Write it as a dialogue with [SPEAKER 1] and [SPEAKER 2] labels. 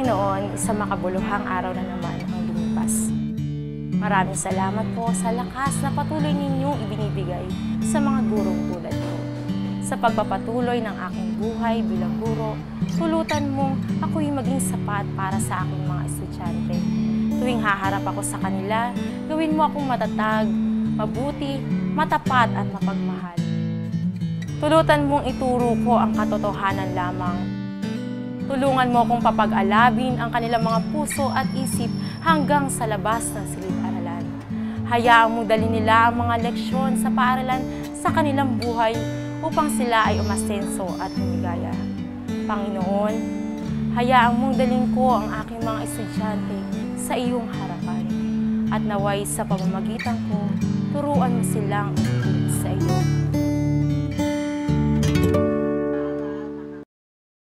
[SPEAKER 1] Panginoon, sa makabuluhang araw na naman ang lumipas. Maraming salamat po sa lakas na patuloy ninyong ibinibigay sa mga gurong tulad ko. Sa pagpapatuloy ng aking buhay bilang guro, tulutan mong ako'y maging sapat para sa aking mga estudyante. Tuwing haharap ako sa kanila, gawin mo akong matatag, mabuti, matapat at mapagmahal. Tulutan mong ituro ko ang katotohanan lamang. Tulungan mo akong papag-alabin ang kanilang mga puso at isip hanggang sa labas ng silid-aralan. Hayaan mo dalhin nila ang mga leksyon sa paaralan sa kanilang buhay upang sila ay umasenso at lumigaya. Panginoon, hayaan mong dalhin ko ang aking mga estudyante sa iyong harapan at naway sa pamamagitan ko, turuan mo silang umibig sa iyo.